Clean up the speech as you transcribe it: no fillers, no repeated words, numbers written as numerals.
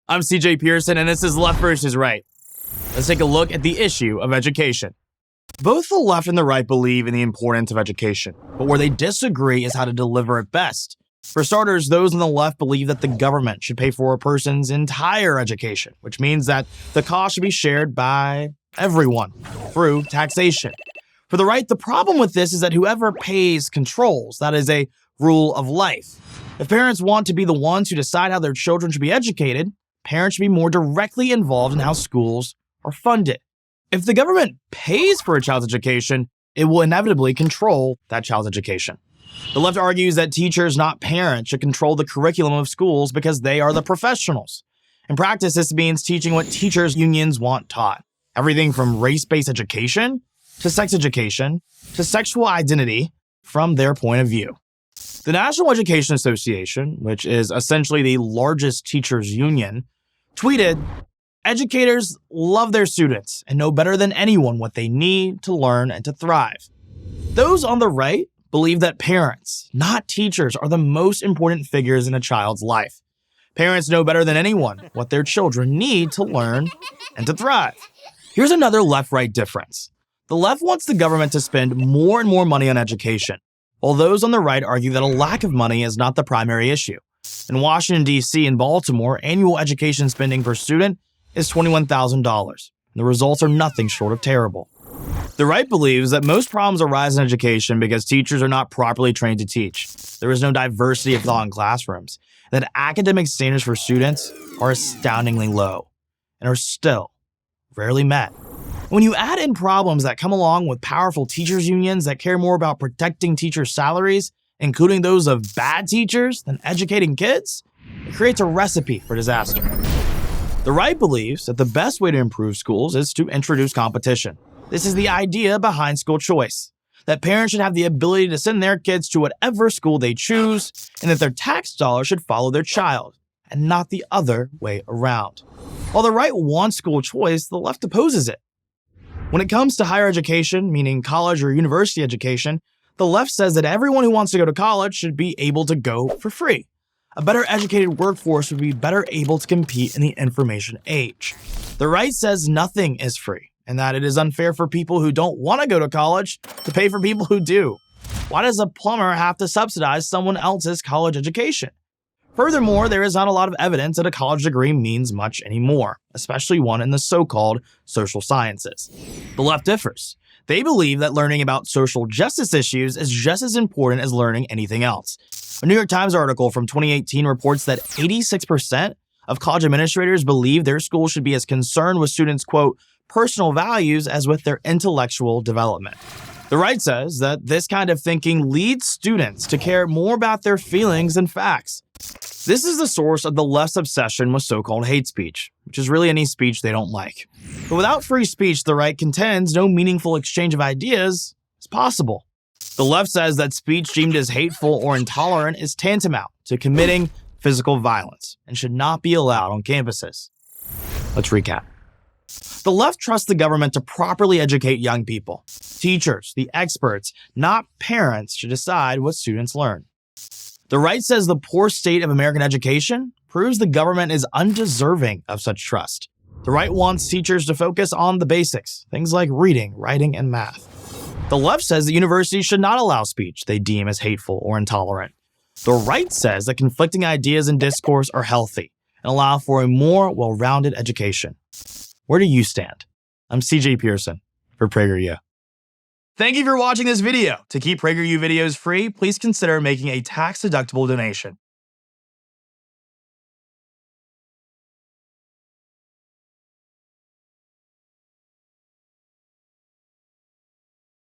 I'm Pearson, and this is Left versus Right. Let's take a look at the issue of education. Both the left and the right believe in the importance of education, but where they disagree is how to deliver it best. For starters, those on the left believe that the government should pay for a person's entire education, which means that the cost should be shared by everyone through taxation. For the right, the problem with this is that whoever pays controls. That is a rule of life. If parents want to be the ones who decide how their children should be educated, parents should be more directly involved in how schools are funded. If the government pays for a child's education, it will inevitably control that child's education. The left argues that teachers, not parents, should control the curriculum of schools because they are the professionals. In practice, this means teaching what teachers' unions want taught. Everything from race-based education to sex education to sexual identity from their point of view. The National Education Association, which is essentially the largest teachers' union, tweeted, "Educators love their students and know better than anyone what they need to learn and to thrive." Those on the right believe that parents, not teachers, are the most important figures in a child's life. Parents know better than anyone what their children need to learn and to thrive. Here's another left-right difference. The left wants the government to spend more and more money on education, while those on the right argue that a lack of money is not the primary issue. In Washington, D.C. and Baltimore, annual education spending per student is $21,000. The results are nothing short of terrible. The right believes that most problems arise in education because teachers are not properly trained to teach. There is no diversity of thought in classrooms, and that academic standards for students are astoundingly low and are still rarely met. When you add in problems that come along with powerful teachers' unions that care more about protecting teachers' salaries, including those of bad teachers, than educating kids, it creates a recipe for disaster. The right believes that the best way to improve schools is to introduce competition. This is the idea behind school choice, that parents should have the ability to send their kids to whatever school they choose, and that their tax dollars should follow their child, and not the other way around. While the right wants school choice, the left opposes it. When it comes to higher education, meaning college or university education, the left says that everyone who wants to go to college should be able to go for free. A better educated workforce would be better able to compete in the information age. The right says nothing is free, and that it is unfair for people who don't want to go to college to pay for people who do. Why does a plumber have to subsidize someone else's college education? Furthermore, there is not a lot of evidence that a college degree means much anymore, especially one in the so-called social sciences. The left differs. They believe that learning about social justice issues is just as important as learning anything else. A New York Times article from 2018 reports that 86% of college administrators believe their school should be as concerned with students' quote, personal values as with their intellectual development. The right says that this kind of thinking leads students to care more about their feelings than facts. This is the source of the left's obsession with so-called hate speech, which is really any speech they don't like. But without free speech, the right contends no meaningful exchange of ideas is possible. The left says that speech deemed as hateful or intolerant is tantamount to committing physical violence and should not be allowed on campuses. Let's recap. The left trusts the government to properly educate young people. Teachers, the experts, not parents, should decide what students learn. The right says the poor state of American education proves the government is undeserving of such trust. The right wants teachers to focus on the basics, things like reading, writing, and math. The left says that universities should not allow speech they deem as hateful or intolerant. The right says that conflicting ideas and discourse are healthy and allow for a more well-rounded education. Where do you stand? I'm Pearson for PragerU. Thank you for watching this video. To keep PragerU videos free, please consider making a tax-deductible donation.